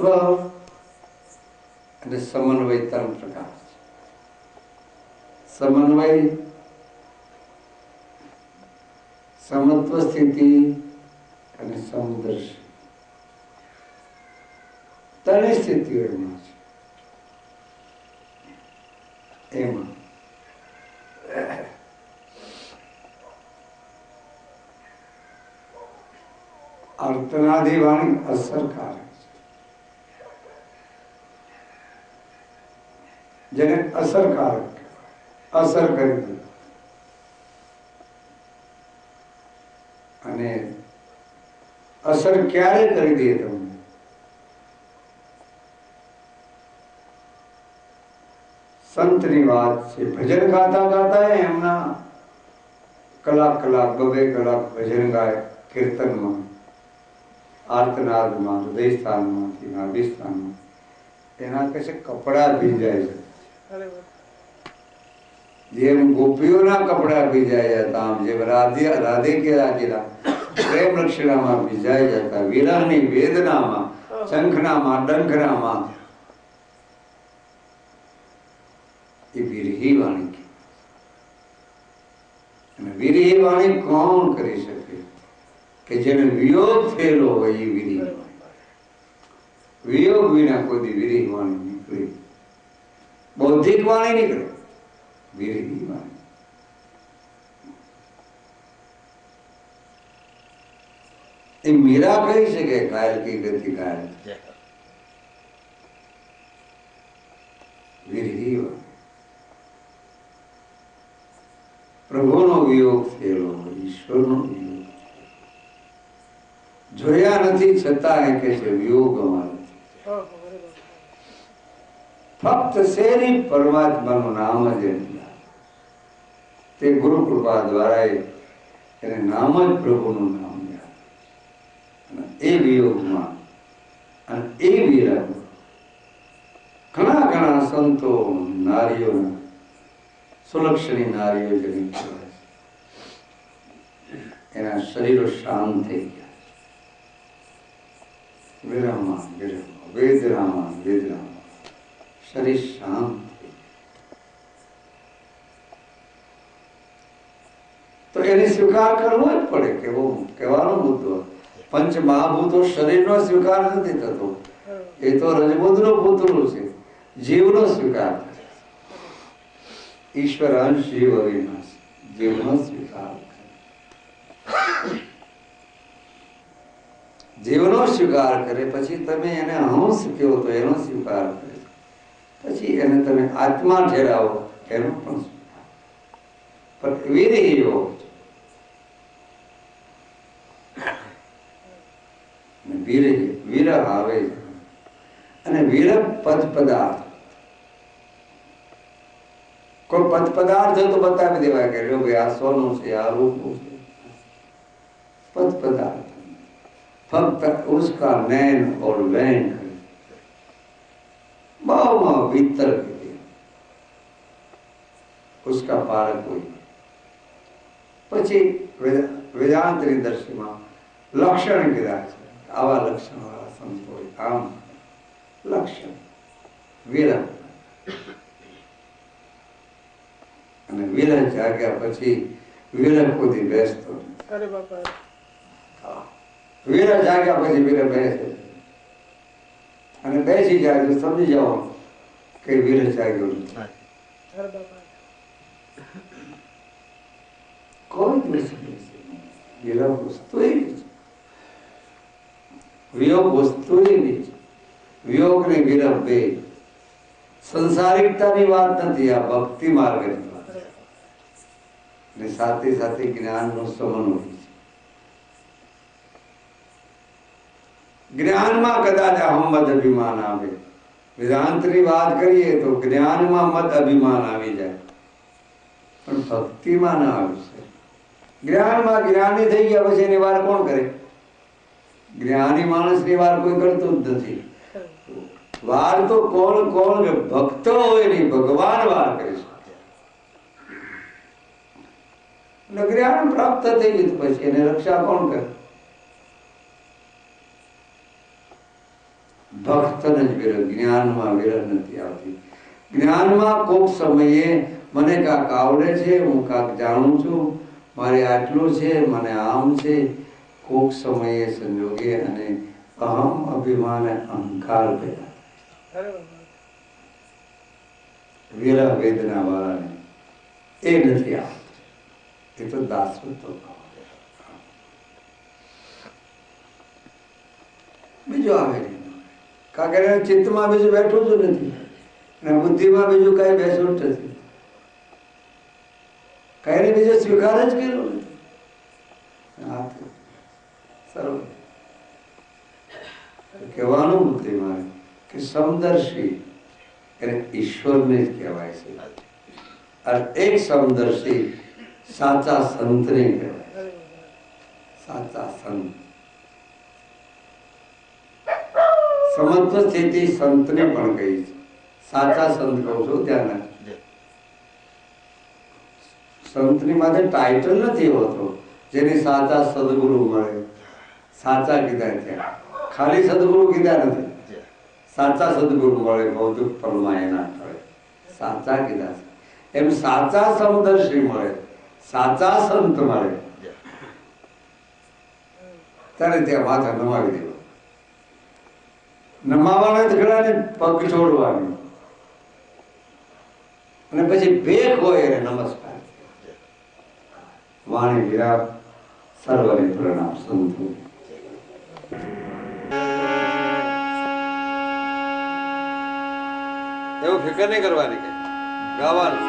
સમત્વ અને સમન્વય ત્રણ પ્રકાર છે. સમન્વય, સમત્વ સ્થિતિ અને સમદર્શી, ત્રણેય સ્થિતિઓ એમાં છે. એમાં અર્થનાદી વાણી અસરકારક છે. જેને અસરકારક અસર કરી દે. અને અસર ક્યારે કરી દે તમને? સંતની વાત છે. ભજન ગાતા ગાતા એમના કલાક બબે કલાક ભજન ગાય, કીર્તનમાં, આર્તનાદમાં, હૃદયસ્થાનમાંથી, નાભિસ્થાનમાં એના કશે કપડા ભીંજાય છે. જેમ ગોપીઓના કપડા ભીંજાયા હતા, આમ જેમ રાધે કે રાજેલા પ્રેમ રક્ષણામાં ભીંજાઈ જતા, વિરહની વેદનામાં, શંખનામાં, ડંખનામાં, એ વિરહી વાણી. અને વિરહી વાણી કોણ કરી શકે? કે જેને વિયોગ થયેલો હોય એ વિરહી વાણી. વિયોગ વિના કોઈ વિરહી વાણી નીકળે. બૌદ્ધિક વાણી નીકળે, વિરહી વાણી. એ મીરા કહી શકે ઘાયલ કી ગતિ ઘાયલ. વિરહી વાણી. પ્રભુનો વિયોગ થયેલો, ઈશ્વરનો વિયોગ જોયા નથી છતાં એ કે છે વિયોગ અમારો. ફક્ત શેરી પરમાત્માનું નામ જ તે ગુરુ કૃપા દ્વારા એને નામ જ પ્રભુનું નામ યાદ. અને એ વિયોગમાં અને એ વિરહમાં ઘણા સંતો નારીઓના, સુલક્ષણી નારીઓ જેને કહેવાય છે, એના શરીરો શાંત થઈ ગયા. વિરહમાં વેદનામાં શરીર શાંત થઈ ગયા. તો એને સ્વીકાર કરવો જ પડે. કહેવાનો મુદ્દો પંચ મહાભૂતો શરીરનો સ્વીકાર નથી થતો. એ તો રજબુદ્ધનો પૂતળું છે. જીવનો સ્વીકાર કરે. ઈશ્વર અંશ જીવ અવિનાશ, જીવનો સ્વીકાર કરે. જીવનો સ્વીકાર કરે પછી તમે એને હંસ કહો તો એનો સ્વીકાર કરે. પછી એને તમે આત્મા ઠેરાવો એનો પણ સ્વીકાર. પણ વિરહીઓ વિરહ આવે અને વિરહ પદ પદાર્થ. કોઈ પદ પદાર્થ તો બતાવી દેવાય કે જો ભાઈ આ સોનું છે, આ રૂપું છે. पद पदार्थ फक्त उसका नैन और वैन बहुमा भीतर उसका पारक हुई. પછી વેદાંતની દર્શનમાં લક્ષણ કીધા છે. આવા લક્ષણ વાળા સંતો હોય. આમ લક્ષણ વિરહ અને વિરહ જાગ્યા પછી વિરહ ખુદી બેસતો. અરે બાપા, વિરહ જાગ્યા પછી વિરહ બેસે અને બેસી જાય તો સમજી જાઓ કે વિરહ જાગ્યો નથી. કોઈ દિવસ વિરહ વસ્તુ એવી છે, વિયોગ વસ્તુ એવી છે. વિયોગ ને વિરહ બે સંસારિકતાની વાત નથી, આ ભક્તિ માર્ગની વાત છે. અને સાથે સાથે જ્ઞાનનો સમન્વય છે. જ્ઞાનમાં કદાચ અહમ મત અભિમાન આવે. વેદાંતની વાત કરીએ તો જ્ઞાનમાં મત અભિમાન આવી જાય, પણ ભક્તિમાં ના આવી શકે. જ્ઞાનમાં જ્ઞાની થઈ ગયા પછી એની વાર કોણ કરે? જ્ઞાની માણસની વાર કોઈ કરતું જ નથી. વાર તો કોણ ભક્ત હોય નહીં, ભગવાન વાર કરી શકે. જ્ઞાન પ્રાપ્ત થઈ ગયું પછી એને રક્ષા કોણ કરે? ભક્તને જ વિરહ, જ્ઞાનમાં વિરહ નથી આવતી. જ્ઞાનમાં કોક સમયે મને કાંક આવડે છે, હું કાંક જાણું છું, મારે આટલું છે, મને આમ છે, કોક સમયે સંજોગે અને અહમ અભિમાન અહંકાર ભેગા વિરહ વેદના વાળાને એ નથી આવતું. એ તો દાસત્વ. બીજું આવે નહીં, કારણ કે ચિત્તમાં બીજું બેઠું જ નથી અને બુદ્ધિમાં બીજું કઈ બેસું નથી, કઈને બીજો સ્વીકાર જ કર્યો નથી. સર્વ કહેવાનું બુદ્ધિ મારે કે સમદર્શી એને ઈશ્વરને જ કહેવાય છે, અને એક સમદર્શી સાચા સંતને કહેવાય. સાચા સંત સમત્વ સ્થિતિ સંતને પણ કહી છે. સાચા સંત કહું છું, ધ્યાન રાખજો. સંતની માથે ટાઇટલ નથી હોતો, જેને સાચા સદગુરુ મળે. સાચા કીધા ત્યાં ખાલી સદગુરુ કીધા નથી, સાચા સદગુરુ મળે, ભૌતિક પરમા એના મળે, સાચા કીધા છે. એમ સાચા સમદર્શી મળે, સાચા સંત મળે, ત્યારે ત્યાં માથા નમાવી દેવા. નમાવાના જ ઘડાને પગ છોડવાની, અને પછી ભેખ હોય એને નમસ્કાર. વાણી વિરામ. સર્વને પ્રણામ. સંતો એવું ફિકર નહીં કરવાની, કે ગાવાનું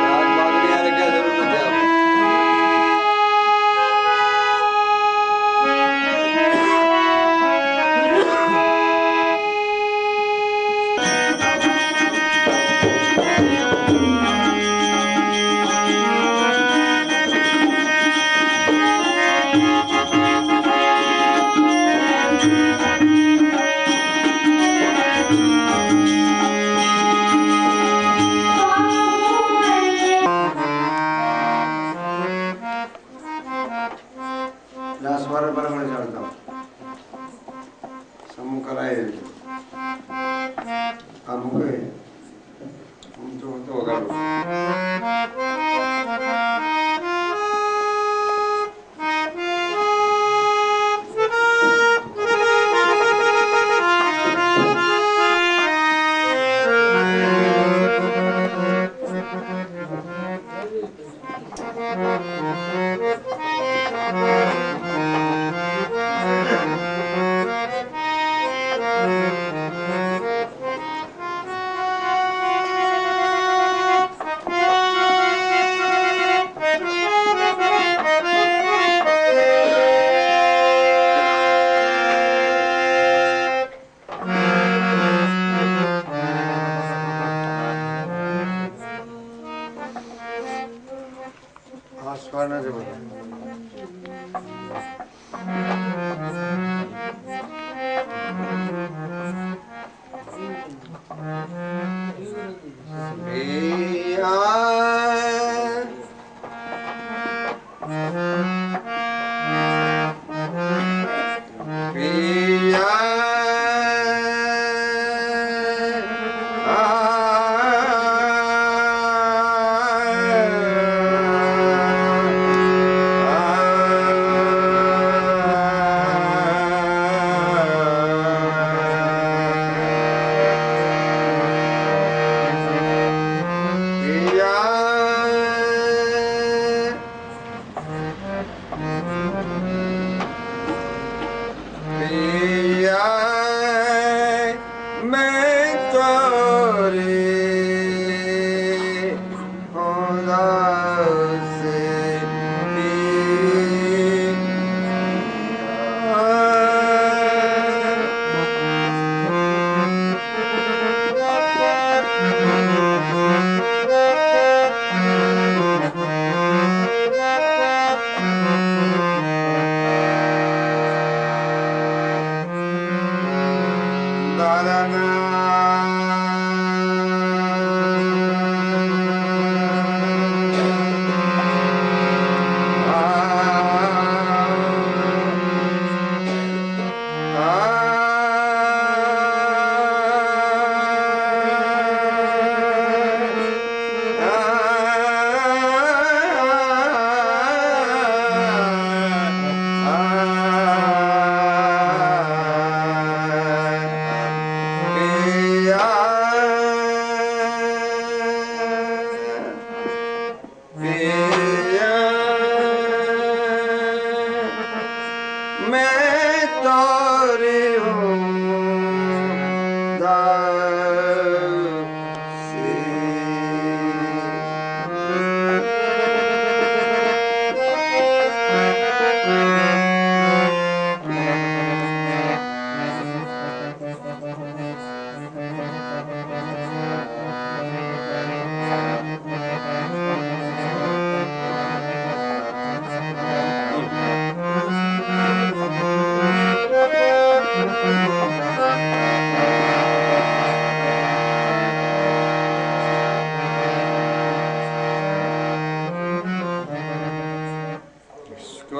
રાગ બાગની આને ક્યાં જરૂર નથી. આપણે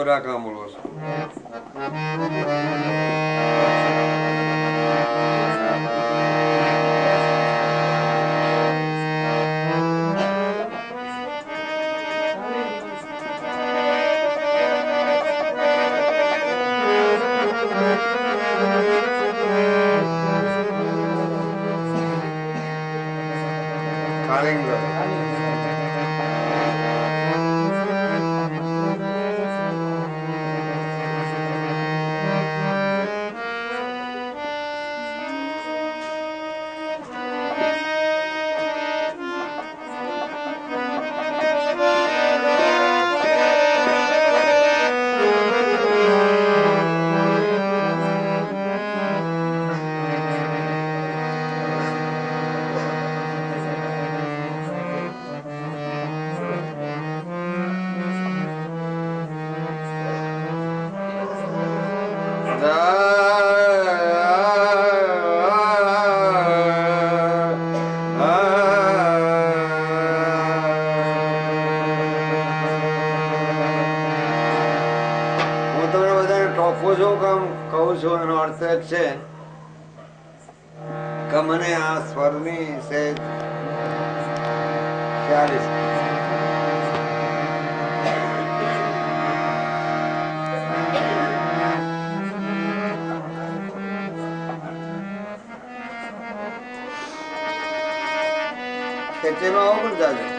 કોરા કામળો છે. એનો અર્થ છે કે મને આ સ્વરની સેજ ખ્યાલ છે. ખેંચેલો આવો પણ જાજો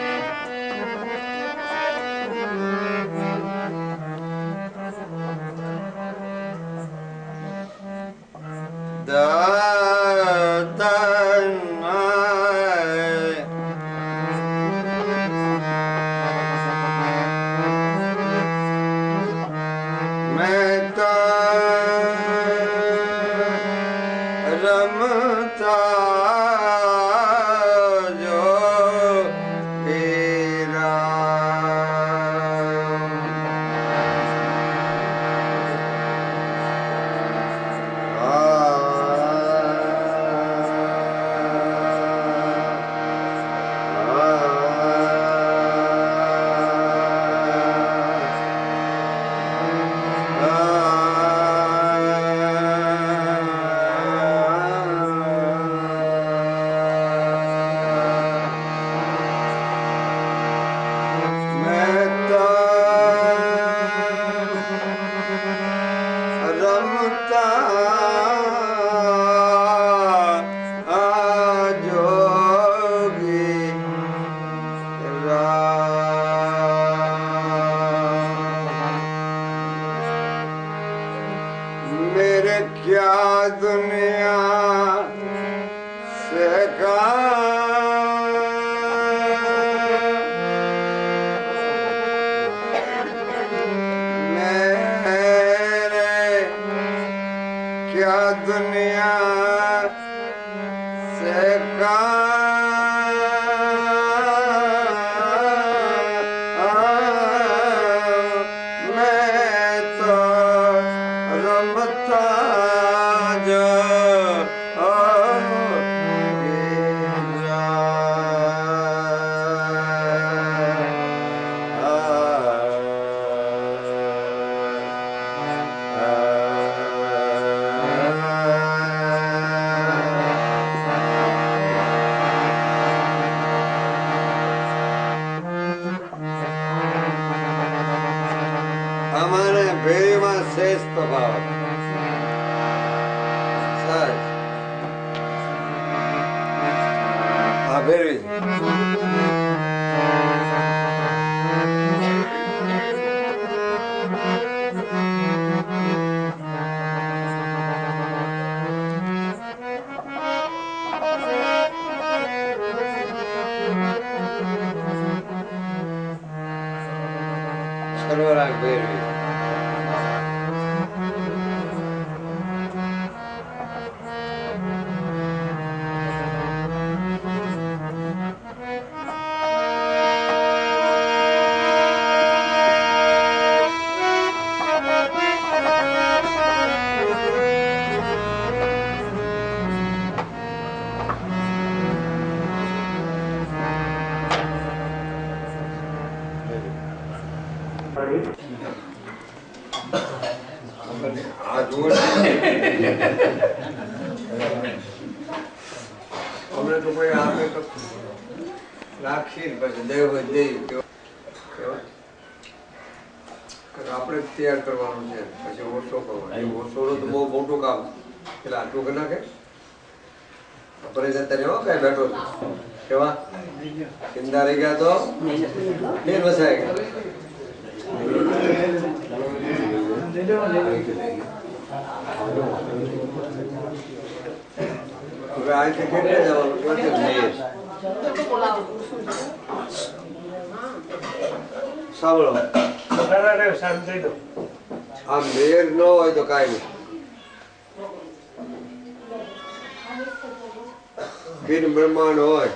મને તો કોઈ આપે તો રાખી પછી દેવ દેવ કેવાય આપણે તૈયાર કરવાનું છે, પછી ઓછો કરવાનો. ઓછો તો બહુ મોટું કામ, એટલે આટલું કરી નાખે આપણે જતા રહેવા કઈ બેઠો કેવા ચિંતા રહી ગયા તો ફેર વસાઈ ગયા. હવે અહીંથી કેટલે જવાનું સાંભળો, આ મેર ન હોય તો કાંઈ નહીં. પિન બ્રહ્માંડ હોય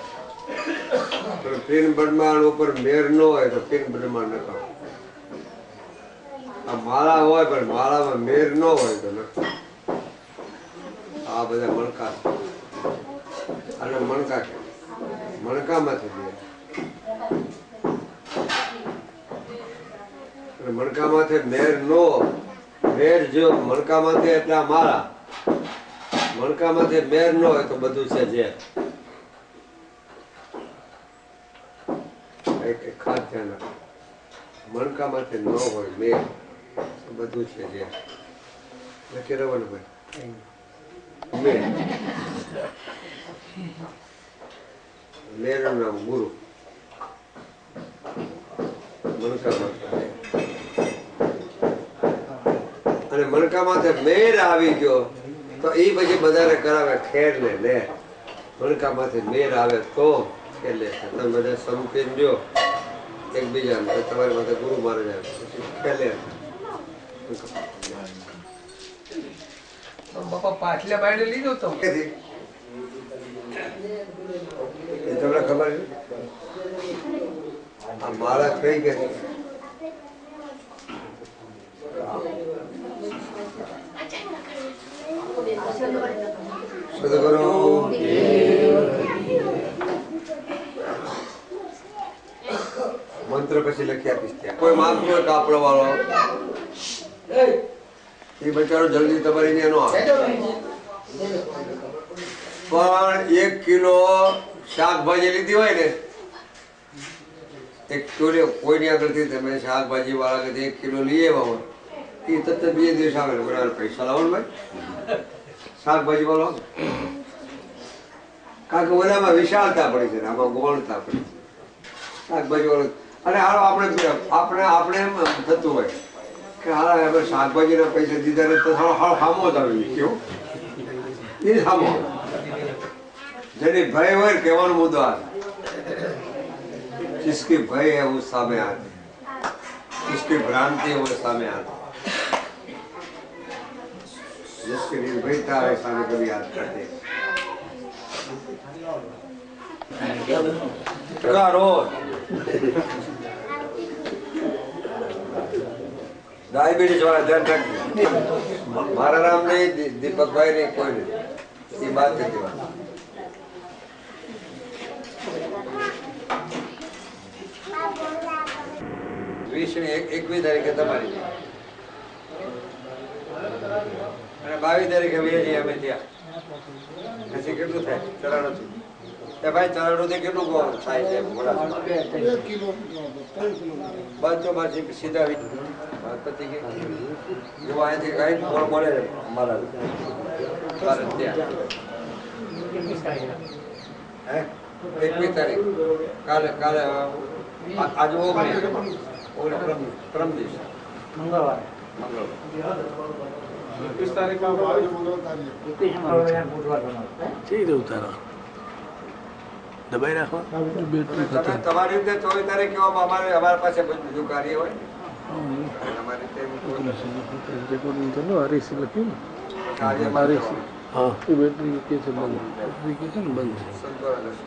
તો પિન બ્રહ્માંડ ઉપર મેર ન હોય તો પિન બ્રહ્માંડ નકામ. આ માળા હોય પણ માળામાં મેર ન હોય તો નકામ. આ બધા મણકા, અને મણકા મણકામાંથી બે મણકામાંથી મેર નો મેર જો મણકામાંથી એટલે આ માળા, મણકામાંથી મેર ન હોય તો બધું છે જે ખાસ ધ્યાન રાખો. મણકામાંથી ન હોય મેર તો બધું છે જે લખી રહેવાનું ભાઈ. મેર મેરનું નામ ગુરુ. મણકામાંથી અને મણકામાંથી મેર આવી ગયો તો એ પછી બધાને કરાવે ખેર ને લે. મણકામાંથી મેર આવે તો ખેર લે. તમે બધા સમપીન જો એકબીજા તમારી માથે ગુરુ મારે જાય પછી ખેલે. બાપા પાછલા બાયણે લીધો તો તમને ખબર છે આ માળા થઈ ગઈ. સદગુરુ મંત્ર પછી લખી આપીશ. ત્યાં કોઈ માંગતો હોય કાપડ વાળો એ બચારો જલ્દી તમારી ત્યાં નો આવે. પણ 1 કિલો શાકભાજી લીધી હોય ને, 1 કિલો કોઈની આગળથી તમે શાકભાજી વાળા કે 1 કિલો લઈ આવ્યા હોય એ તરત બીજે દિવસ આવે ને બરાબર પૈસા લાવો ને ભાઈ શાકભાજી વાળો. કારણ કે ઓલામાં વિશાળતા પડી છે, આમાં ગોળતા પડી છે શાકભાજી વાળો. અને હાલો આપણે આપણે એમ થતું હોય કે હાલ આપણે શાકભાજીના પૈસા દીધા ને તો હાલ સામો જ આવી કેવું એ સામો જેની ભય હોય ને કહેવાનો મુદ્દો આવે. जिसकी भय है वो सामने आते, जिसकी भ्रांति है वो सामने आते, जिसकी निर्भयता है सामने कभी याद करते. डायबिटीज वाला ध्यान रखिए. मारा नाम नहीं, दीपक भाई नहीं, कोई नहीं. ये बात है दीवार. વીસની 21 તારીખે તમારી અને 22 તારીખે વેચી અમે ત્યાં. પછી કેટલું થાય ચરાડો થી? ભાઈ ચરાડો થી કેટલું થાય છે? બાજુ બાજુ સીધા પતિ કે જો અહીંથી કઈ ફોન મળે અમારા ત્યાં 21 તારીખ કાલે કાલે આજે 19 परम दिवस मंगलवार 21 तारीख का ठीक है उतारा दबाई રાખો તમારી રીતે 24 તારીખ કેવા અમારે પાસે બધું કાર્ય હોય અમારી રીતે રેકોર્ડિંગ તો આરસી લખ્યું કાર્ય આરસી હા એ બેટરી કે છે બંધ, બેટરી કે છે ને બંધ,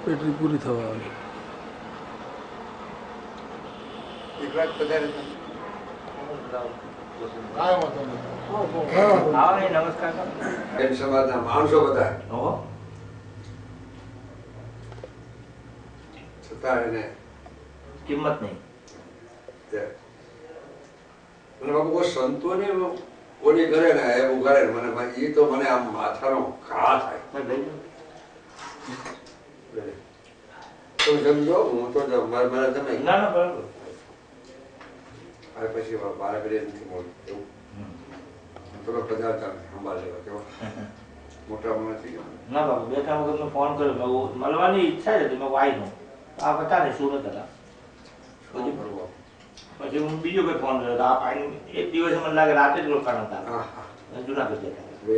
બેટરી પૂરી થવા આવી. માણસો બધા છતાં એને કિંમત નહીં. બાપુ કોઈ સંતો ને ઓલી કરે ને એવું કરે મને એ તો મને આમ માથાનો ઘા થાય. એવું સમજો હું તો મારા તમે ના ના બરાબર આ પછી બાળક નથી મળતું એવું તમે પદાર્થ સંભાળ લેવા કેવો મોટા મને થઈ ગયો ના બાબુ બેઠા વખત મેં ફોન કર્યો મેં મળવાની ઈચ્છા હતી મેં આવી નું આ બતા ને સુરત હતા શું કરવું પછી હું બીજો કોઈ ફોન કર્યો તો આ એક દિવસ મને લાગે રાતે જ રોકાણ હતા હા હા જુનાગઢ જતા બે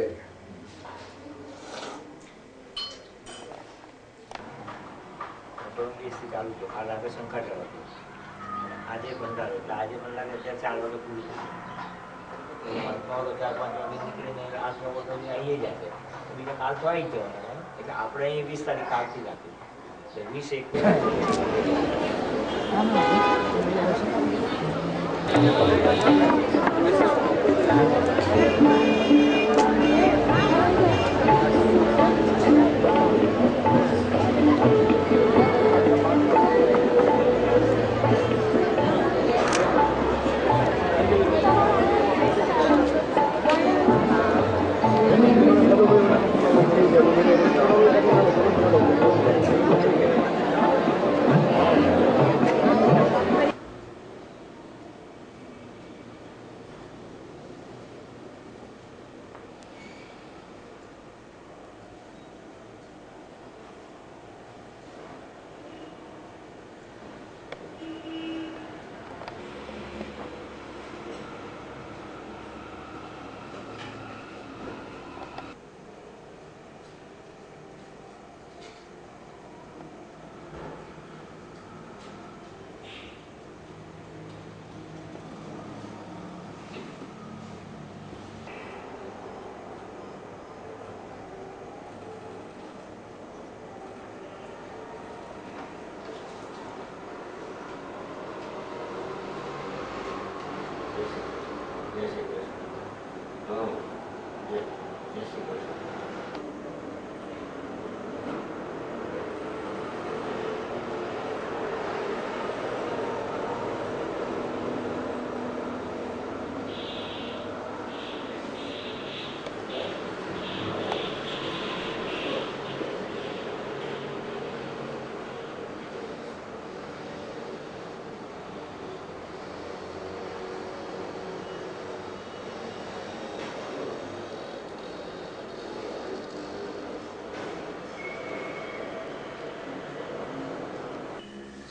ચાલુ તો કાલ રાતે સંખાટ હતો આજે બંધારો એટલે આજે મને લાગે ત્યાં 4 વાગે પૂરું થયું 4-5 વાગે નીકળીને 8-9 વાગે આવી જાય છે બીજા કાલ તો આવી જવાના એટલે આપણે અહીં 20 તારીખ કાલથી રાખી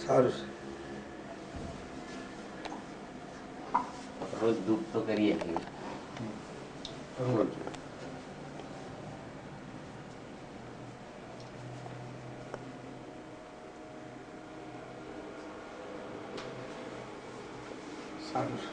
સારું છે રોજ દુઃખ તો કરીએ છીએ કરવું જ સારું છે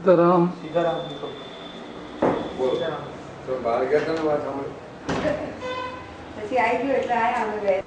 સીતારામ. બોલો તો બહાર ગયા હતા ને વાત સાંભળી પછી આવી ગયો એટલે આયા અમે બે.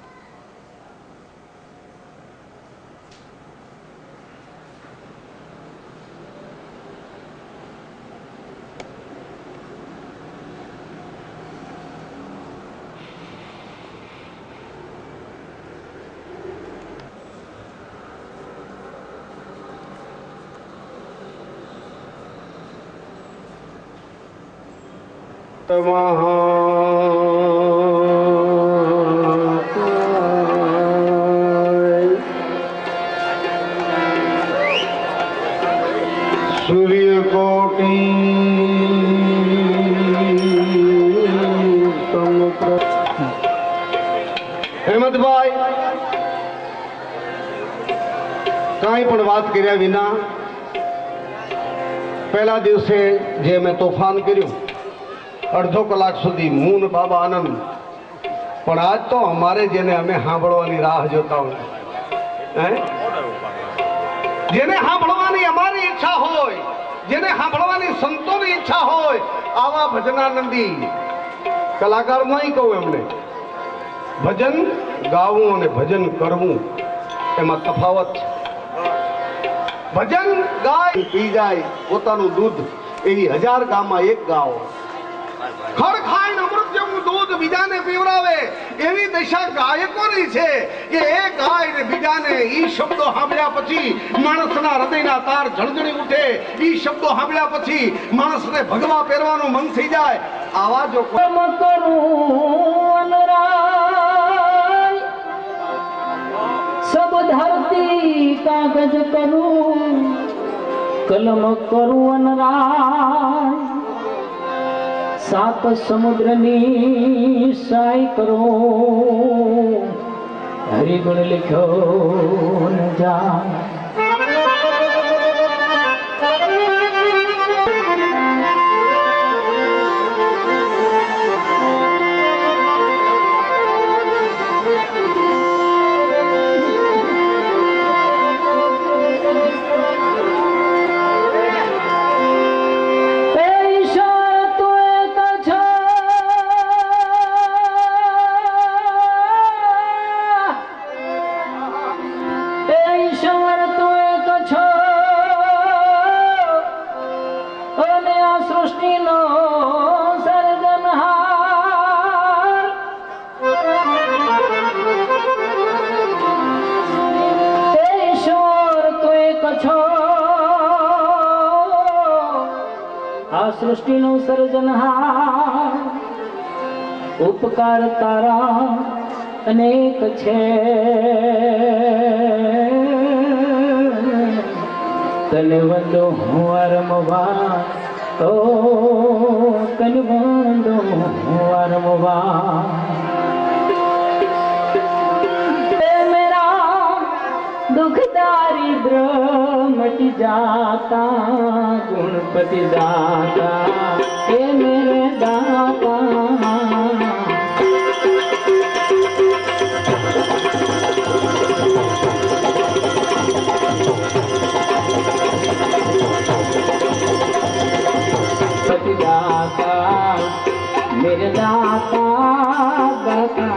સૂર્યકોટી હેમંતભાઈ કાંઈ પણ વાત કર્યા વિના પહેલા દિવસે જે મેં તોફાન કર્યું અડધો કલાક સુધી હું ને બાબા આનંદ, પણ આજ તો અમારે જેને અમે સાંભળવાની રાહ જોતા હોય, જેને સાંભળવાની અમારી ઈચ્છા હોય, જેને સાંભળવાની સંતોની ઈચ્છા હોય, આવા ભજનાનંદી કલાકાર નહીં કહું એમને. ભજન ગાવું અને ભજન કરવું એમાં તફાવત છે. ભજન ગાય પી જાય પોતાનું દૂધ, એવી 1000 ગામમાં એક ગાવ. ખડ ખાઈને અમૃત જેવું દૂધ બીજાને પીવડાવે એવી દશા ગાયકોની છે કે એ ગાય ને બીજાને ઈ શબ્દો સાંભળ્યા પછી માણસના હૃદયના તાર ઝણઝણી ઉઠે. ઈ શબ્દો સાંભળ્યા પછી માણસને ભગવા પહેરવાનું મન થઈ જાય. આવા જો सब धरती कागज करूं कलम करूं अनराय सात समुद्રની સાય કરો હરિગુણ લખ્યો ન જાય. સૃષ્ટિનો સર્જનહાર ઉપકાર તારા અનેક છે. તને વંદો હું રમવા તો તને વંદો હું રમવા. दुख दारिद्र मट जाता गुणपति दाता हे मेरे दाता. पति दाता मेरे दाता दाता.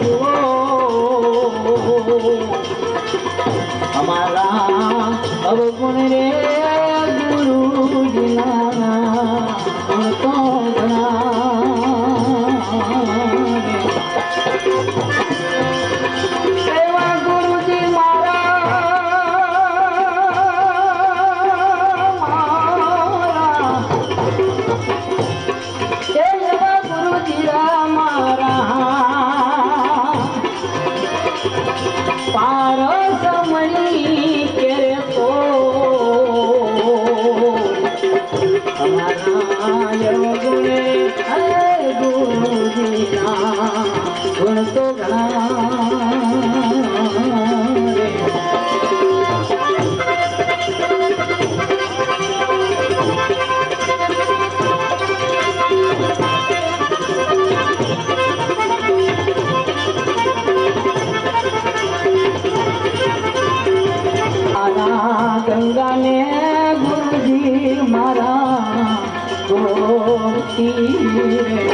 જુઓ અમારા અવગુણ રે ગુરુજીના ગુણ તો એવા ગુરુજી પારસમણી કેરે તો અમારા ગુણે ગુરુજીના ગુણ તો ગંગા ને ગુરુજી મારા ગોતી રે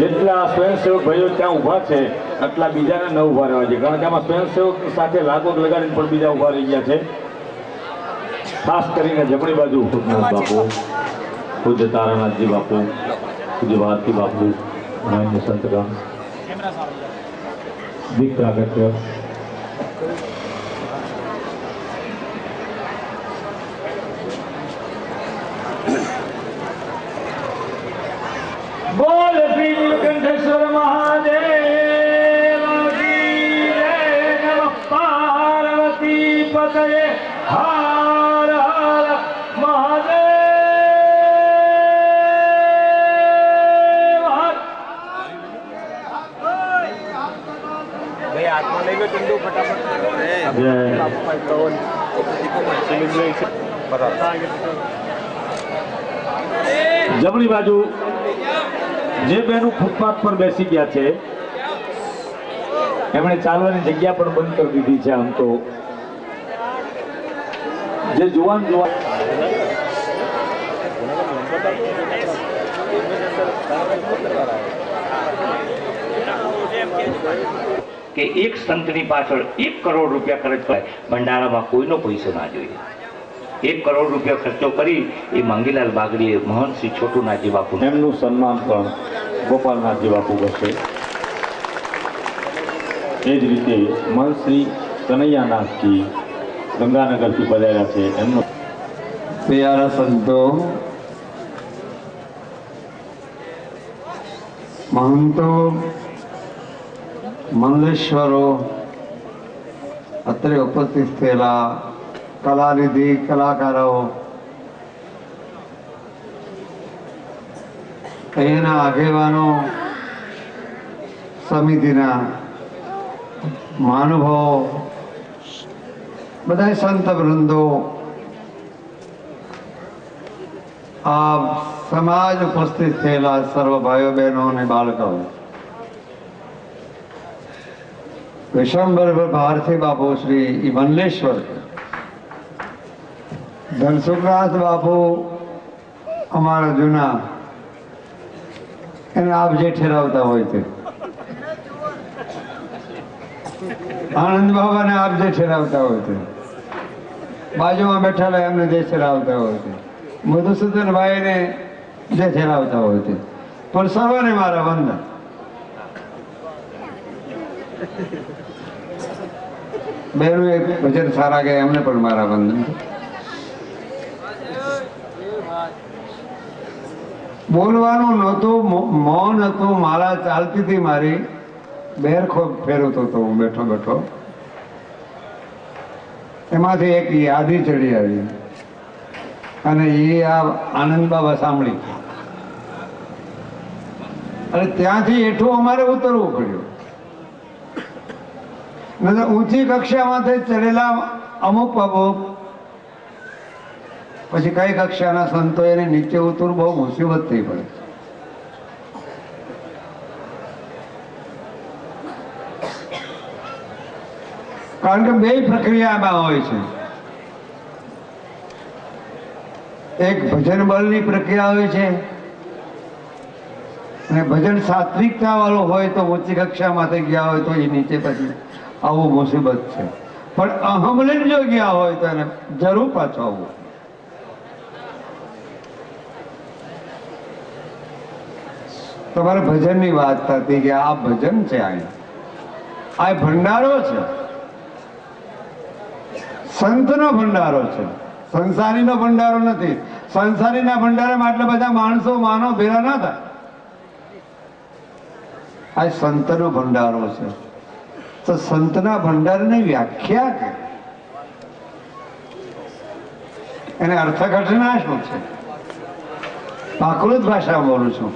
જેટલા સ્વયંસેવક ભાઈઓ ત્યાં ઊભા છે એટલા બીજાને ન ઊભા રહેવા છે, કારણ કે આમાં સ્વયંસેવક સાથે લાગોગ લગાડીને પણ બીજા ઊભા રહી ગયા છે. ખાસ કરીને જમણી બાજુ ભૂતનાથ બાપુ, પૂજ્ય તારાનાથજી બાપુ, પૂજ્ય ભારતી બાપુ, માન્ય સંતગણ, દીપ પ્રાગટ્ય, બોલ શ્રી નીલકંઠેશ્વર મહાદેવ કી જય. નમઃ પાર્વતી પતયે. હર હર મહાદેવ. ભાઈ હાથમાં લઈ લો ચંદુ ફટાફટ. જમણી બાજુ જે બહેનો ફૂટપાથ પર બેસી ગયા છે એમણે ચાલવાની જગ્યા પણ બંધ કરી દીધી છે. આમ તો જે જુવાન કે એક સંતની પાછળ 1 કરોડ રૂપિયા ખર્ચ થાય, ભંડારામાં કોઈનો પૈસો ના જોઈએ. 1 કરોડ રૂપિયા ખર્ચો કરી એ માંગીલાલ બાગડીએ મહંત શ્રી છોટુનાથજી બાપુ એમનું સન્માન પણ ગોપાલનાથજી બાપુ કરશે. એ જ રીતે મહંત શ્રી કનૈયાનાથજી ગંગાનગરથી પધાર્યા છે. એમનો प्यारा संतो, महंतो, मंगलेश्वरो, અત્રે ઉપસ્થિત થયેલા કલાનિધિ કલાકારો, અહીંના આગેવાનો, સમિતિના મહાનુભાવો, બધા સંત વૃંદો, આપ સમાજ ઉપસ્થિત થયેલા સર્વ ભાઈઓ બહેનો અને બાળકો, વિશ્વંભર ભારતી બાપુ શ્રી મંડલેશ્વર, ધનસુખનાથ બાપુ અમારા જૂના, એને આપ જે ઠેરાવતા હોય તે, આનંદ બાબાને આપ જે ઠેરાવતા હોય તે, બાજુમાં બેઠેલા એમને જે ઠેરાવતા હોય તે, મધુસૂદનભાઈ ને જે ઠેરાવતા હોય તે, પણ સર્વને મારા વંદન. બેનું એક ભજન સારા ગયા એમને પણ મારા વંદન. બોલવાનું નહોતું, મૌન હતું, મારા ચાલતી હતી મારી, બેર ખૂબ ફેરવતો હતો હું બેઠો બેઠો. એમાંથી એક યાદી ચડી આવી અને એ આ આનંદ બાબા સાંભળી, અને ત્યાંથી હેઠું અમારે ઉતરવું પડ્યું. ઊંચી કક્ષામાંથી ચડેલા અમુક અમુક પછી કઈ કક્ષાના સંતો એને નીચે ઉતરવું બહુ મુસીબત થઈ પડે. કારણ કે બે પ્રક્રિયામાં હોય છે. એક ભજન બળની પ્રક્રિયા હોય છે અને ભજન સાત્વિકતા વાળો હોય તો ઊંચી કક્ષામાંથી ગયા હોય તો એ નીચે પછી આવું મુસીબત છે. પણ અહમલન જો ગયા હોય તો એને જરૂર પાછો આવવું. તમારે ભજનની વાત થતી કે આ ભજન છે, આ ભંડારો છે, સંતનો ભંડારો છે, સંસારીનો ભંડારો નથી. સંસારીના ભંડારામાં આટલા બધા માણસો માનો ભેગા ના થાય. આ સંતનો ભંડારો છે. તો સંતના ભંડારની વ્યાખ્યા કે એને અર્થઘટના શું છે? પ્રાકૃત ભાષામાં બોલું છું.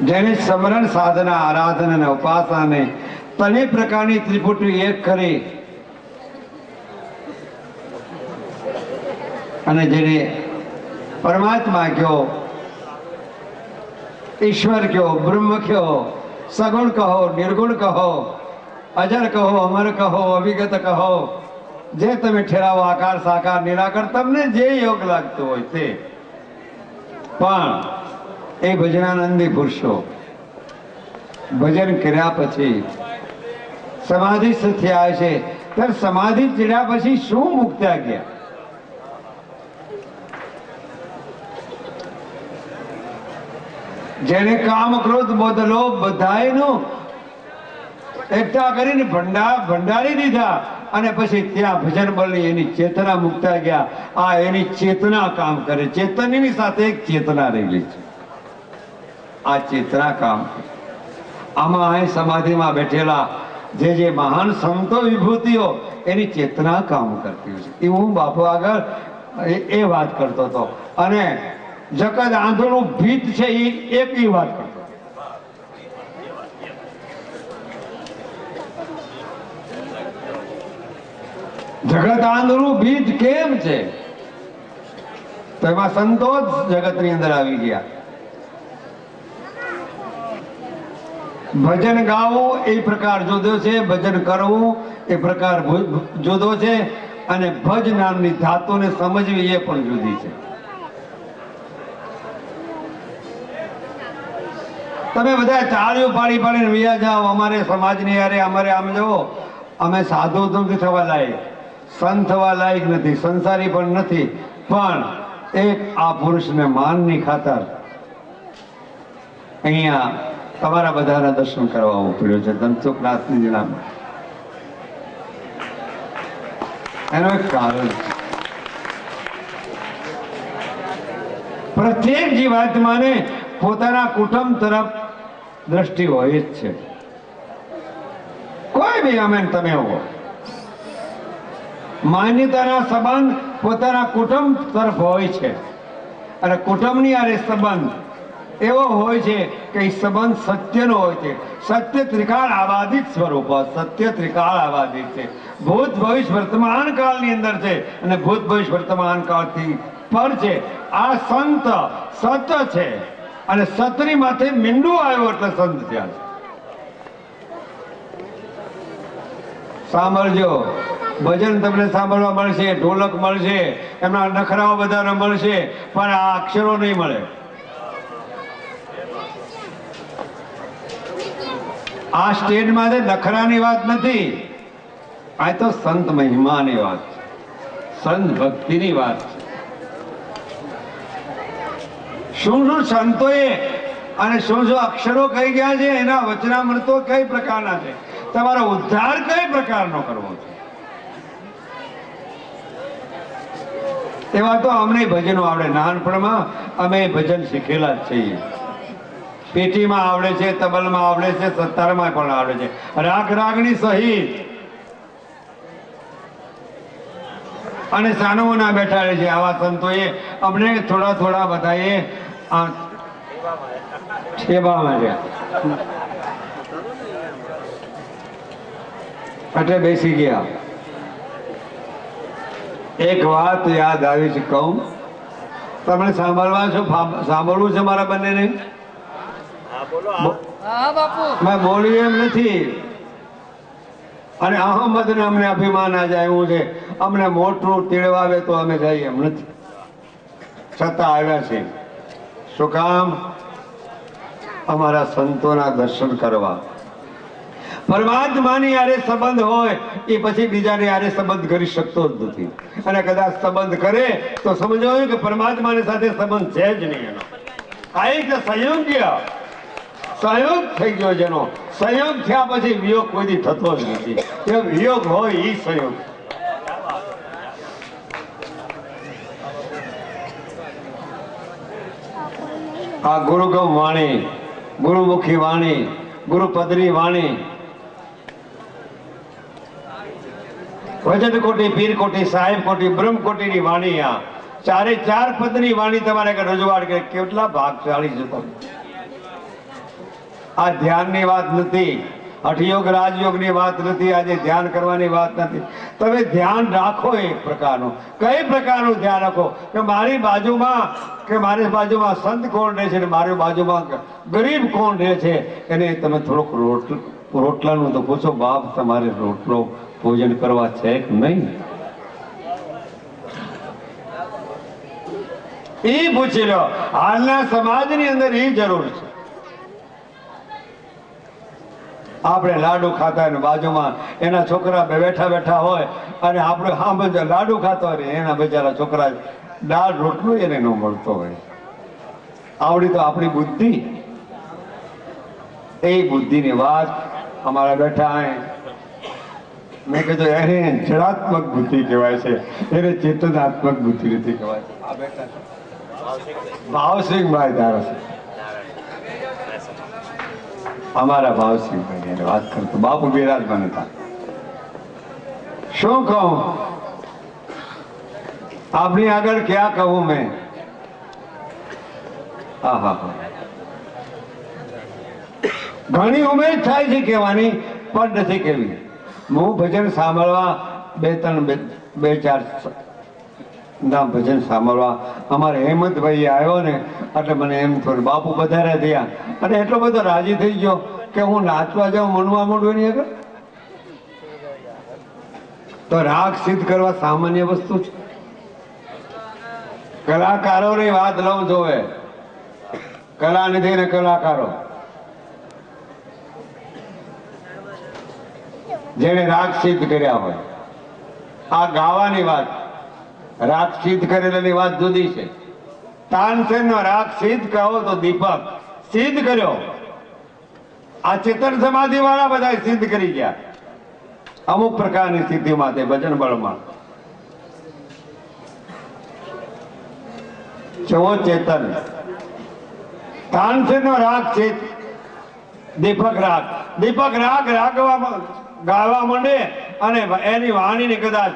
જેને સ્મરણ, સાધના, આરાધના અને ઉપાસનાને ત્રણેય પ્રકારની ત્રિપુટી એક કરી અને જેને પરમાત્મા કયો, ઈશ્વર કયો, બ્રહ્મ કયો, સગુણ કહો, નિર્ગુણ કહો, અજર કહો, અમર કહો, અવિગત કહો, જે તમે ઠેરાવો, આકાર સાકાર નિરાકાર, તમને જે યોગ લાગતું હોય તે. પણ એ ભજનાનંદી પુરુષો ભજન કર્યા પછી સમાધિસ્થ થયા છે, ત્યારે સમાધિ ચડ્યા પછી શું મુક્ત્યા ગયા? જેને કામ, ક્રોધ, બોધ, લોભ બધાયનું એકઠા કરીને ભંડારી દીધા અને પછી ત્યાં ભજન બળની એની ચેતના મુક્તા ગયા. આ એની ચેતના કામ કરે. ચેતનની સાથે એક ચેતના રહેલી છે. આ ચેતના કામ આમાં અહીં સમાધિમાં બેઠેલા જે મહાન સંતો વિભૂતિઓ એની ચેતના કામ કરતી હોય છે. એ હું બાપુ આગળ એ વાત કરતો હતો. અને જગત આંધળું ભીત છે એ એક વાત કરતો. જગત આંધળું ભીત કેમ છે? તો એમાં સંતો જ જગતની અંદર આવી ગયા. ભજન ગાવું એ પ્રકાર જુદો છે, ભજન કરવું એ પ્રકાર જુદો છે, અને ભજ નામની ધાતુને સમજવી એ પણ જુદી છે. તમે બધા ચાળીઓ પાડી પાડીને વિયા જાઓ અમારે સમાજની યારે, અમારે આમ જુઓ, અમે સાધુ નથી થવા લાયક, સંત થવા લાયક નથી, સંસારી પણ નથી, પણ એક આ પુરુષને માનની ખાતર અહીંયા તમારા બધાના દર્શન કરવા આવવું પડ્યું છે. ધનસુખનાથની જણાવ એનો એક કારણ છે. પ્રત્યેક જીવાત્માને પોતાના કુટુંબ તરફ દ્રષ્ટિ હોય જ છે. કોઈ બી અમે તમે હો, માન્યતાના સંબંધ પોતાના કુટુંબ તરફ હોય છે, અને કુટુંબની આરે સંબંધ એવો હોય છે કે એ સંબંધ સત્યનો હોય છે. સત્ય ત્રિકાળ આબાદિત સ્વરૂપ, સત્ય ત્રિકાળ આબાદિત છે. ભૂત ભવિષ્ય વર્તમાન કાળની અંદર છે, અને ભૂત ભવિષ્ય વર્તમાન કાળથી પર છે. આ સંત સત છે, અને સતની માથે મીંડું આવ્યું એટલે સંત થયા છે. સાંભળજો, ભજન તમને સાંભળવા મળશે, ઢોલક મળશે, એમના નખરાઓ બધાને મળશે, પણ આ અક્ષરો નહીં મળે. આ સ્ટેજમાં નખરાની વાત નથી, આ તો સંત મહિમાની વાત છે, સંત ભક્તિની વાત છે. શું શું સંતોએ અને શું શું અક્ષરો કહી ગયા છે, એના વચનામૃતો કઈ પ્રકારના છે, તમારો ઉદ્ધાર કઈ પ્રકારનો કરવો છે, એવા તો અમને ભજનો આવડે. નાનપણમાં અમે ભજન શીખેલા જ છીએ. પેટીમાં આવડે છે, તબલમાં આવડે છે, સતારમાં પણ આવડે છે, રાગ રાગણી સહિત. અને સાનુઓના બેઠા રહે છે. આવા સંતોએ અમને થોડા થોડા બધાએ ઠેબા માર્યા, એટલે બેસી ગયા. એક વાત યાદ આવી છે, કહું તમને સાંભળવા છો? સાંભળવું છે મારા બંનેને? મેં બોલ્યું એમ નથી. અને અહમદને અમને અભિમાન આજે આવ્યું છે, અમને મોટું તીળવાવે તો અમે જઈએ એમ નથી, છતાં આવ્યા છે. શું કામ? અમારા સંતોના દર્શન કરવા. પરમાત્માની યારે સંબંધ હોય એ પછી બીજાને યારે સંબંધ કરી શકતો જ નથી, અને કદાચ સંબંધ કરે તો સમજો કે પરમાત્માની સાથે સંબંધ છે જ નહીં એનો. આ એક સંયોગ્ય સંયોગ થઈ ગયો, જેનો સંયોગ થયા પછી વિયોગ કોઈ થતો જ નથી. એ વિયોગ હોય એ સંયોગ. આ ગુરુગમ વાણી, ગુરુમુખી વાણી, ગુરુપદની વાણી, વજન કોટી, પીર કોટી, સાહેબ કોટી, બ્રહ્મ કોટીની વાણી, આ ચારે ચાર પદની વાણી તમારે રજૂઆત કરે. કેટલા ભાગશાળી છે તમે. આ ધ્યાનની વાત નથી, હઠયોગ રાજયોગની વાત નથી, આજે ધ્યાન કરવાની વાત નથી. તમે ધ્યાન રાખો એક પ્રકારનું. કઈ પ્રકારનું ધ્યાન રાખો કે મારી બાજુમાં સંત કોણ રહે છે, ને મારી બાજુમાં ગરીબ કોણ રહે છે, એને તમે થોડોક રોટલાનું તો પૂછો, બાપ તમારે રોટલો ભોજન કરવા છે કે નહીં, એ પૂછી લો. હાલના સમાજની અંદર એ જરૂર છે. આપણે લાડુ ખાતા હોય, બાજુમાં એના છોકરા બેઠા બેઠા હોય, અને આપણે હા લાડુ ખાતો હોય, એના બિચારા છોકરા દાળ રોટલું એને ન મળતો હોય. આવડી તો આપણી બુદ્ધિ. એ બુદ્ધિની વાત અમારા બેઠા મેં કીધું એને જડાત્મક બુદ્ધિ કહેવાય છે, એને ચેતનાત્મક બુદ્ધિ નથી કહેવાય. આ બેઠા ભાવસિંહભાઈ ધારાસભ્ય, અમારા ભાવસિંહભાઈ વાત કરતો, બાપુ બિરાજમાન હતા. શું કહું આપણી આગળ, ક્યાં કહું મેં? હા હા હા, ઘણી ઉમેદ થાય છે કહેવાની, પણ નથી કહેવી. હું ભજન સાંભળવા બે ચાર ના ભજન સાંભળવા અમારે હેમંતભાઈ આવ્યો ને એટલે મને એમ થોડું બાપુ વધારે થયા અને એટલો બધો રાજી થઈ ગયો કે હું નાચવા જાઉં મનવા માંડું એની આગળ. તો રાગ સિદ્ધ કરવા સામાન્ય વસ્તુ છે. કલાકારોની વાત લઉં જોવે, કલાનિધિ ને કલાકારો જેને રાગ સિદ્ધ કર્યા હોય, આ ગાવાની વાત, રાગ સિદ્ધ કરેલાની વાત જુદી છે. તાનસેનનો રાગ સિદ્ધ કહો તો દીપક સિદ્ધ કર્યો. આ ચેતન સમાધિ વાળા બધા સિદ્ધ કરી ગયા અમુક પ્રકારની સ્થિતિમાં, તે ભજન બળમાં. જવો ચેતન, તાનસેનનો રાગ છે દીપક રાગ. દીપક રાગ ગાવા માંડે અને એની વાણીને કદાચ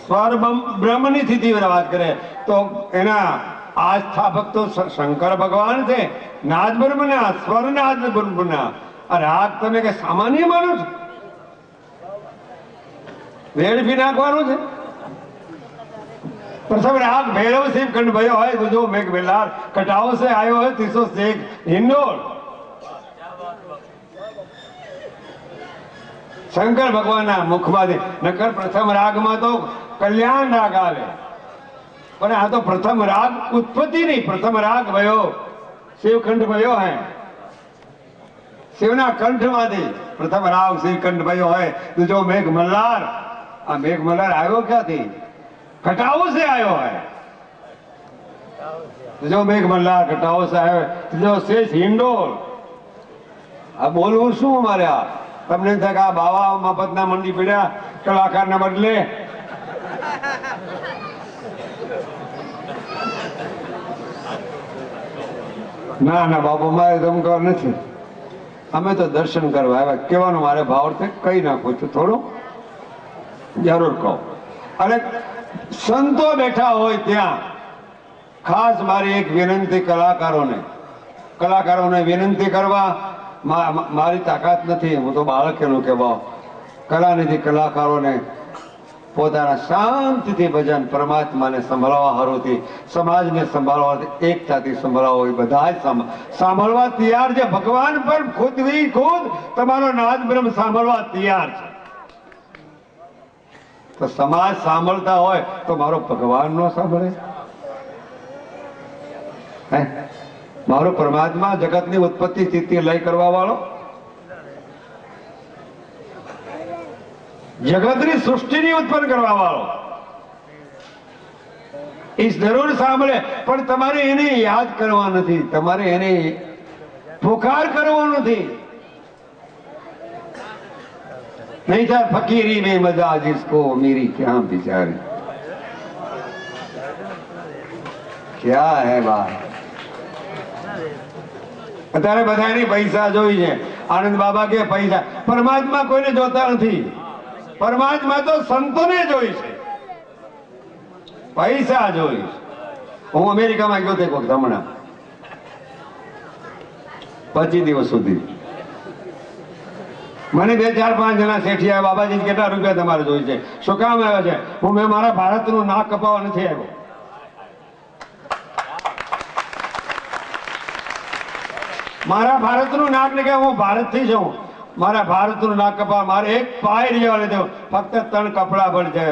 સ્વર બ્રહ્મની સ્થિતિ વાત કરે તો એના આ સ્થાપક તો શંકર ભગવાન છે, નાદ બ્રહ્મના, સ્વર નાદ બ્રહ્મના. આ રાગ તમે કે સામાન્ય માનો છો? વેડફી નાખવાનું છે. પ્રથમ રાગ ભૈરવ શિવ ખંડ ભયો હોય તો જો મેઘ બેલાર કટાવ સે આવ્યો હોય 306 હિંડોળ. શંકર ભગવાનના મુખમાંથી, નકર પ્રથમ રાગમાં તો કલ્યાણ રાગ આવે, પણ આ તો પ્રથમ રાગ ઉત્પત્તિ નહીં, પ્રથમ રાગ ભયો શિવખંડ ભયો હે, શિવના કંઠમાંથી પ્રથમ રાગ શિવખંડ ભયો હોય તો જો મેઘ મલ્હાર. આ મેઘ મલ્હાર આવ્યો ક્યાંથી? કટાવો સે આવ્યો હોય તો જો મેઘ મલ્હાર કટાવો સે આવ્યો તો જો શેષ હિંડોળ. આ બોલવું શું અમારે? આ તમને થાય કે આ બાવા મફતના મંડી પીડ્યા કલાકારના બદલે. ના ના બાપુ, મારે ધમકાર નથી. અમે તો દર્શન કરવા આવ્યા. કહેવાનો મારે ભાવ છે, કહી નાખું છું થોડું, જરૂર કહું. અને સંતો બેઠા હોય ત્યાં ખાસ મારી એક વિનંતી કલાકારોને વિનંતી કરવા. મારી તાકાત નથી, હું તો બાળક એનું કહેવા. કલાનિધિ કલાકારોને પોતાના શાંતિથી ભજન પરમાત્માને સંભળાવવા હારુથી, સમાજને સંભાળવા, એકતાથી સંભળાવો. એ બધા જ સાંભળવા તૈયાર છે. ભગવાન પણ ખુદ તમારો નાદ બ્રહ્મ સાંભળવા તૈયાર છે. તો સમાજ સાંભળતા હોય તો મારો ભગવાન નો સાંભળે? મારો પરમાત્મા જગતની ઉત્પત્તિ સ્થિતિ લય કરવા વાળો, જગતની સૃષ્ટિની ઉત્પન્ન કરવા વાળો એ જરૂર સાંભળે, પણ તમારે એને યાદ કરવા નથી, તમારે એને પુકાર કરવો નથી. નહીં થાય ફકીરી में मजा जिसको मेरी क्या बिचारी. क्या હે બાત. અત્યારે બધાની પૈસા જોઈ છે. આનંદ બાબા કે પૈસા, પરમાત્મા કોઈને જોતા નથી. પરમાત્મા તો સંતોને જોઈ છે, પૈસા જોઈ. હું અમેરિકામાં ગયો તે વખત, હમણાં 25 દિવસ સુધી મને 2 4 5 જણા શેઠિયા, બાબાજી કેટલા રૂપિયા તમારે જોઈ છે, શું કામ આવ્યા છે? મેં મારા ભારતનું નાક કપાવવા નથી આવ્યો. મારા ભારતનું નાક ને કે હું ભારતથી છું, મારા ભારતનું નાક કપા, મારે એક પાય જવા લીધો, ફક્ત 3 કપડા પણ છે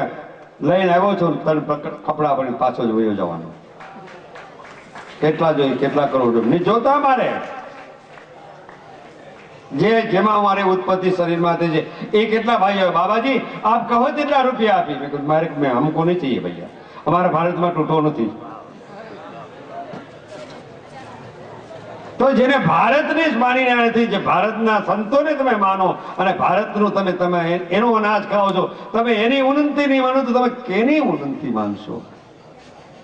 લઈને આવ્યો છું. 3 કપડા પણ પાછો જ વયો જવાનો. કેટલા જોઈ, કેટલા કરોડ નહીં જોતા. મારે જેમાં મારે ઉત્પત્તિ શરીરમાં છે એ કેટલા ભાઈઓ, બાબાજી આપ કહો તેટલા રૂપિયા આપી. મારે હમકો નહીં चाहिए ભૈયા, અમારા ભારતમાં તૂટો નથી. તો જેને ભારતને જ માનીને નથી, જે ભારતના સંતોને તમે માનો અને ભારતનું તમે એનો અનાજ ખાઓ છો, તમે એની ઉન્નતિ નહીં માનો તો તમે કેની ઉન્નતિ માનશો?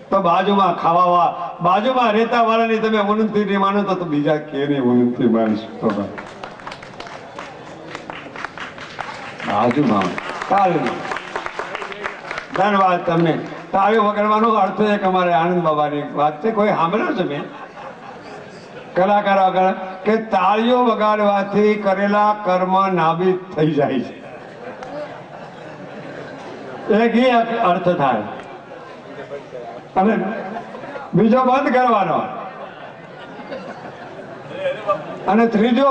તો બાજુમાં ખાવા, બાજુમાં રહેતા વાળાની તમે ઉન્નતિ નહીં માનો તો બીજા કેની ઉન્નતિ માનશો? બાજુમાં ધન્યવાદ. તમને તાળીઓ વગાડવાનો અર્થ છે કે અમારે આનંદ બાબાની વાત છે. કોઈ સાંભળ્યો છે? મેં કલાકાર આગળ કે તાળીઓ વગાડવાથી કરેલા કર્મ નાબૂદ થઈ જાય છે, એક એ અર્થ થાય. અને બીજો બંધ કરવાનો, અને ત્રીજો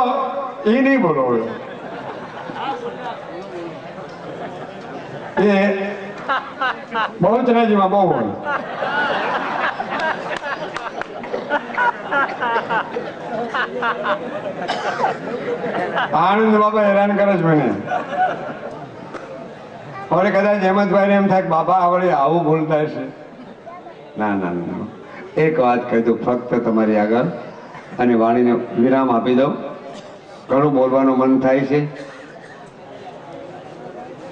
એ નહીં બોલવો. એ બહુચરાજીમાં બહુ હોય. આનંદ બાબા હેરાન કરે છે મને. હવે કદાચ હેમંતભાઈ એમ થાય કે બાપા આવડે આવું બોલતા હશે. ના ના ના, એક વાત કહી દઉં ફક્ત તમારી આગળ, અને વાણીને વિરામ આપી દઉં. ઘણું બોલવાનું મન થાય છે,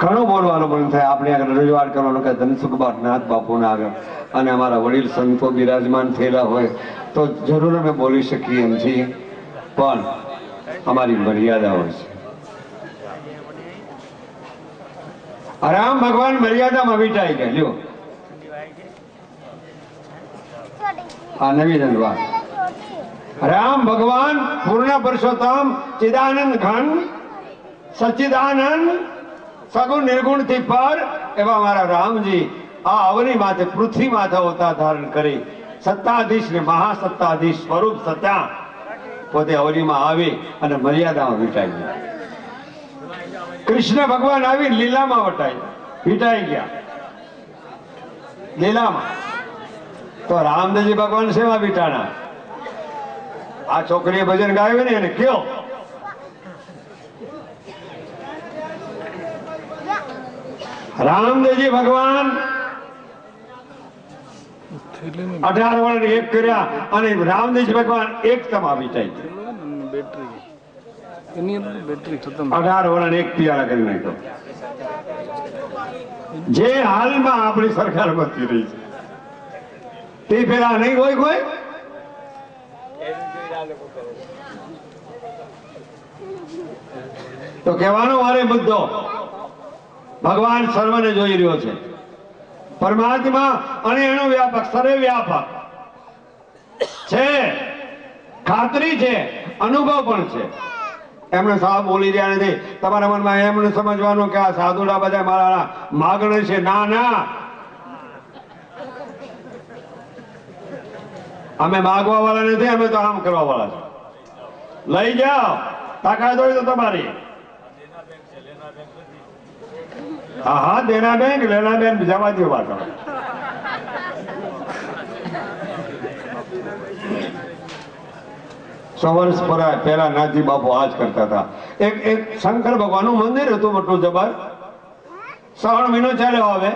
ઘણું બોલવાનું મન થાય. આપણે આગળ રજૂઆત કરવાનું કે ધનસુખનાથ બાપુના આગળ અને અમારા વડીલ સંતો બિરાજમાન થયેલા હોય તો જરૂર અમે બોલી શકીએ એમ છીએ, પણ અમારી મર્યાદાઓ છે. રામ ભગવાન મર્યાદામાં વીંટાઈ ગયા. લ્યો આ નવી વાત. રામ ભગવાન પૂર્ણ પુરુષોત્તમ ચિદાનંદ ઘન સચ્ચિદાનંદ સગુણ નિર્ગુણ થી પર એવા મારા રામજી આ અવની માથે પૃથ્વી માથે અવતાર ધારણ કરી સત્તાધીશ ને મહાસત્તાધીશ સ્વરૂપ સત્તા પોતે અવનીમાં આવી અને મર્યાદામાં વીંટાઈ ગયા. કૃષ્ણ ભગવાન આવી લીલામાં વીંટાઈ ગયા લીલામાં. તો રામદેવજી ભગવાન શેમાં વીંટાણા? આ છોકરીએ ભજન ગાયું ને એને કયો રામદેવજી ભગવાન 18 વર્ષ એક કર્યા અને રામદેવજી ભગવાન એક તમા વીંટાઈ ગયા. 18 વર્ષ એક પિયારા કરી નાખ્યો. જે હાલમાં આપણી સરકાર બનતી રહી છે તે પેલા નહીં હોય કોઈ. તો કહેવાનો મારે મુદ્દો ભગવાન સર્વને જોઈ રહ્યો છે. પરમાત્મા અને એનો વ્યાપક સર્વે વ્યાપક છે, ખાતરી છે, અનુભવ પણ છે. એમને સાહેબ બોલી રહ્યા નથી. તમારા મનમાં એમને સમજવાનું કે આ સાધુડા બધા મારા માગણ છે. ના ના, અમે માગવા વાળા નથી, અમે તો આમ કરવા વાળા છે. લઈ જાઓ, તાકાત હોય તો તમારી. હા હા, દેના બેંક લેના બેન જવા દો વાત. સો વર્ષ પહેલા નાથજી બાપુ આ જ કરતા હતા. એક શંકર ભગવાનનું મંદિર હતું મોટું જબર. 3 મહિનો ચાલ્યો. હવે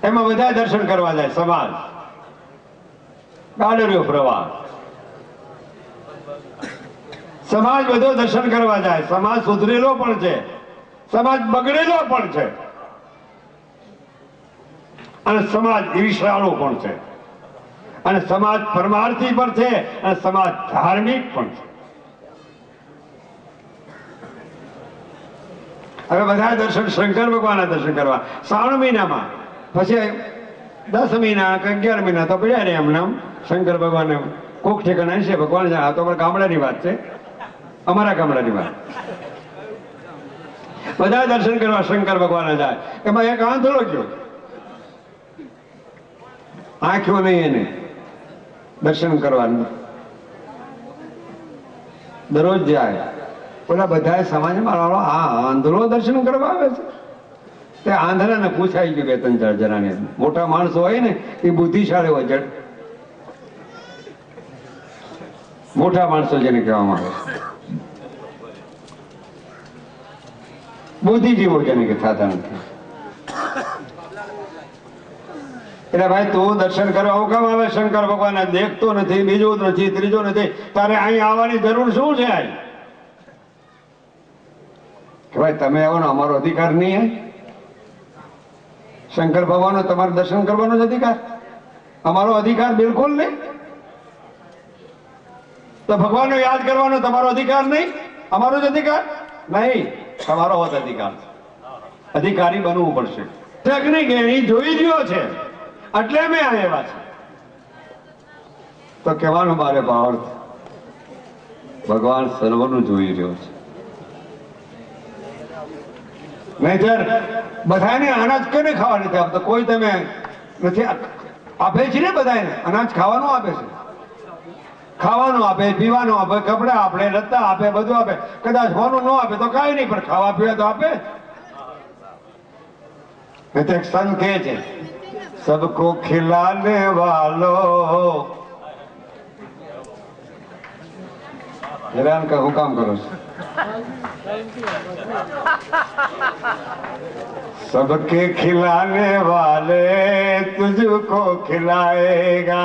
એમાં બધા દર્શન કરવા જાય. સમાજ ગાડરિયો પ્રવાહ, સમાજ બધો દર્શન કરવા જાય. સમાજ સુધરેલો પણ છે, સમાજ બગડેલો પણ છે, અને સમાજ ઈર્ષાળુ પણ છે, અને સમાજ પરમાર્થી પણ છે, અને સમાજ ધાર્મિક પણ છે. હવે બધા દર્શન શંકર ભગવાનના દર્શન કરવા 3 મહિનામાં. પછી 10 મહિના કે 11 મહિના તો પડ્યા રે એમ નામ શંકર ભગવાન કોક ઠેકાણા છે. ભગવાન આ તો અમારા ગામડાની વાત છે, અમારા ગામડાની વાત. બધા દર્શન કરવા શંકર ભગવાન જાય. એમાં એક આંધળો ગયો, આંખ્યો નહીં એને દર્શન કરવાનું. દરરોજ જાય. ઓલા બધા સમાજમાં આ આંધળો દર્શન કરવા આવે છે. તે આંધળાને પૂછાઈ ગયું 2-3 જણાને. મોટા માણસો હોય ને એ બુદ્ધિશાળી હોય. મોટા માણસો જેને કહેવામાં આવે, બુદ્ધિજીવો જેને કે થતા નથી. એટલે ભાઈ તું દર્શન કરવા હું કામ આવે? શંકર ભગવાન દેખતો નથી, બીજો નથી, ત્રીજો નથી, તારે અહીં આવવાની જરૂર શું છે? કે ભાઈ તમે આવો ને, અમારો અધિકાર નહીં. શંકર ભગવાનનો તમારે દર્શન કરવાનો જ અધિકાર, અમારો અધિકાર બિલકુલ નહીં. તો ભગવાનને યાદ કરવાનો તમારો અધિકાર નહીં, અમારો જ અધિકાર નહીં, તમારો હોત અધિકાર. અધિકારી બનવું પડશે. નહીં કે એ જોઈ રહ્યો છે એટલે અમે આવ્યા છે. તો કહેવાનો મારે ભાવાર્થ ભગવાન સર્વનું જોઈ રહ્યો છે. નહીંતર બધાને અનાજ કેને ખાવા નથી આપતો? કોઈ તમે નથી આપે છે ને, બધાને અનાજ ખાવાનું આપે છે, ખાવાનું આપે, પીવાનું આપે, કપડા આપે, લત્તા આપે, બધું આપે. કદાચ હોનું ન આપે તો કાંઈ નહીં, પણ ખાવા પીવા તો આપે. એક સંત કહે છે, સબકો ખિલાને વાલો હેરાન કા હું કામ કરું છું. सबके खिलाने वाले तुझको खिलाएगा,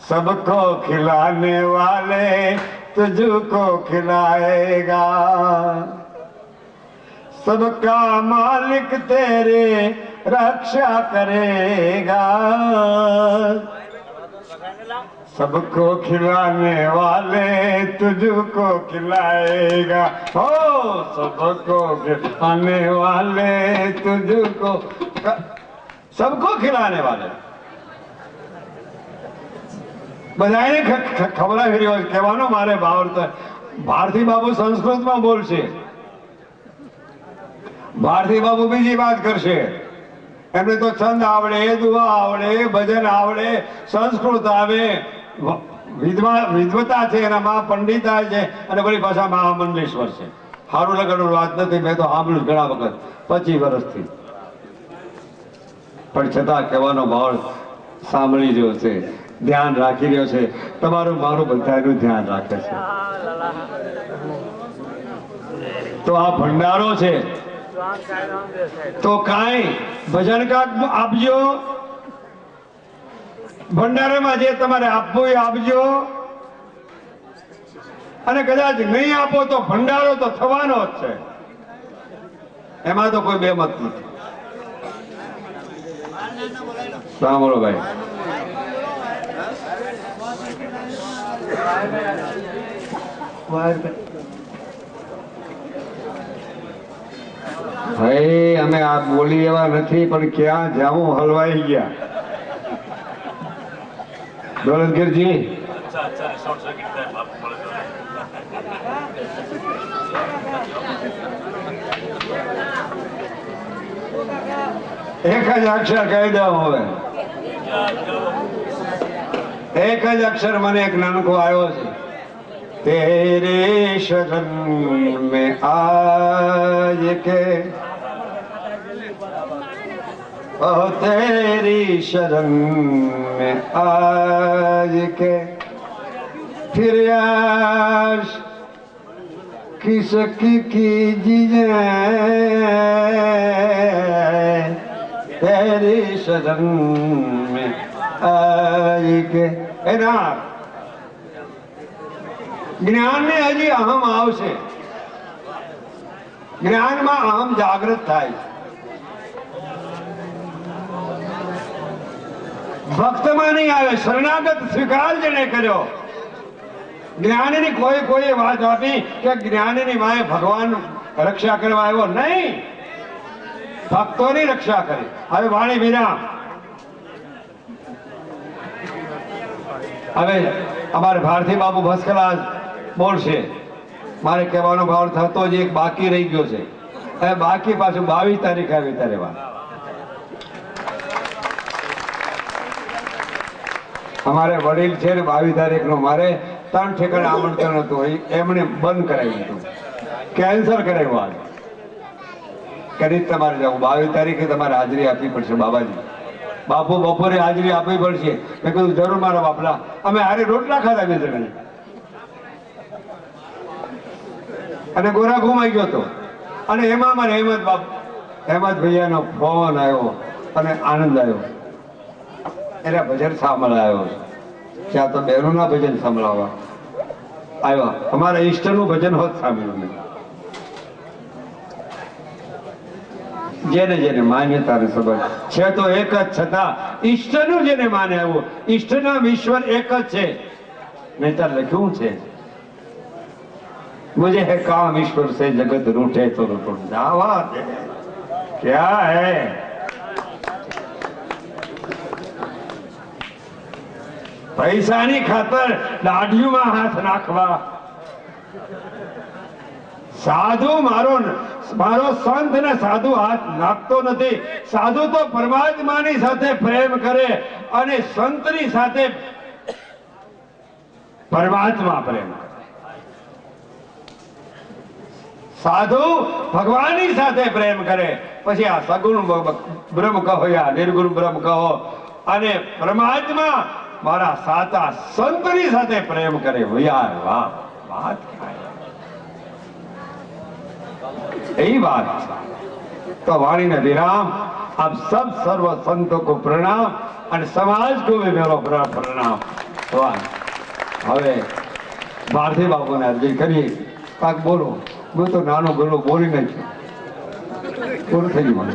सबको खिलाने वाले तुझको खिलाएगा, सबका मालिक तेरे रक्षा करेगा, सबको खिलाने वाले तुझको खिलाएगा, हो सबको खिलाने वाले तुझको, सबको खिलाने वाले બધાને ખવડાવી રહ્યો છે. કહેવાનો મારે ભાવાર્થ, ભારતી બાબુ સંસ્કૃતમાં બોલશે, ભારતી બાબુ બીજી વાત કરશે. એમને તો છંદ આવડે, દુઆ આવડે, ભજન આવડે, સંસ્કૃત આવે, વિદ્વતા છે, એના મા પંડિતા છે, અને બધી ભાષા મહામંડલેશ્વર છે. સારું લગડું વાત નથી, મેં તો સાંભળ્યું ઘણા વખત, 25 વર્ષથી. પણ છતાં કહેવાનો ભાવ સાંભળી રહ્યો છે, ધ્યાન રાખી રહ્યો છે, તમારું મારું બધાનું ધ્યાન રાખે છે. તો આ ભંડારો છે, તો કાંઈ ભજન કાક આપજો, ભંડારામાં જે તમારે આપવું એ આપજો, અને કદાચ નહીં આપો તો ભંડારો તો થવાનો જ છે, એમાં તો કોઈ બેમત નથી. સાંભળો ભાઈ, ભાઈ અમે આ બોલી એવા નથી, પણ ક્યાં જાવું હલવાઈ ગયા. દોલતગીરજી એક જ અક્ષર કહી દઉં. હવે એક જ અક્ષર મને એક નાનકો આવ્યો છે, तेरे शरण में आज के, ओ तेरी शरण में आज के, फिर आश किसकी कीजिए, तेरी शरण में आज के. एना જ્ઞાન ને હજી અહમ આવશે, જ્ઞાનમાં અહમ જાગૃત થાય. ભક્તમાં નહીં આવે, શરણાગત સ્વીકાર જેને કર્યો. જ્ઞાનની કોઈ વાત આપી કે જ્ઞાનની માએ ભગવાન રક્ષા કરવા આવ્યો નહીં, ભક્તોની રક્ષા કરે. હવે વાણી વિરામ. હવે અમારે ભારતી બાબુ ભસ્કરાજ બોલશે. મારે કહેવાનો ભાવ થતો જ એક બાકી રહી ગયો છે, હવે બાકી પાછું 22 તારીખે આવી ત્યારે વાત. અમારે વડીલ છે ને 22 તારીખનું મારે 3 ઠેકાણે આમંત્રણ હતું, એમણે બંધ કરાવી દીધું, કેન્સલ કરાવ્યું. કરી તમારે જવું 22 તારીખે તમારે હાજરી આપવી પડશે. બાબાજી બાપુ બપોરે હાજરી આપવી પડશે. મેં કીધું જરૂર મારા બાપલા, અમે હારે રોટલા ખાધા બે જણા, અને ગોરા ઘુમાઈ ગયો હતો. અને એમાં મારે હેમંત ભૈયાનો ફોન આવ્યો અને આનંદ આવ્યો, એના ભજન સાંભળાયો. ત્યાં તો બહેનોના ભજન સાંભળાવવા આવ્યા, અમારા ઈષ્ટનું ભજન હોત સાંભળ્યું નહીં. જેને જેને માન્યતા ને સંબંધ છે તો એક જ, છતાં ઈષ્ટનું જેને માને આવ્યું, ઈષ્ટના ઈશ્વર એક જ છે. નહીતર લખ્યું છે, मुझे है काम ईश्वर से जगत रूठे तो रूठ जावा दे. क्या है પૈસાની ખાતર દાઢીમાં હાથ નાખવા. સાધુ મારો સંત ને સાધુ હાથ નાખતો નથી. સાધુ તો પરમાત્માની સાથે પ્રેમ કરે અને સંતની સાથે પરમાત્મા પ્રેમ કરે. સાધુ ભગવાનની સાથે પ્રેમ કરે, પછી આ સગુણ બ્રહ્મ કહો યા નિર્ગુણ બ્રહ્મ કહો, અને પરમાત્મા મારા સાચા સંતની સાથે પ્રેમ કરે. યાર વાહ, વાત यही बात. तो वाणी ने विराम. आप सब सर्व संतों को प्रणाम और समाज को भी मेरा प्रणाम. હવે ભારતી બાપુને અરજી કરીએ, કાક બોલો. હું તો નાનો ગોલો બોલી નાખ્યો, પૂરું થઈ ગયું.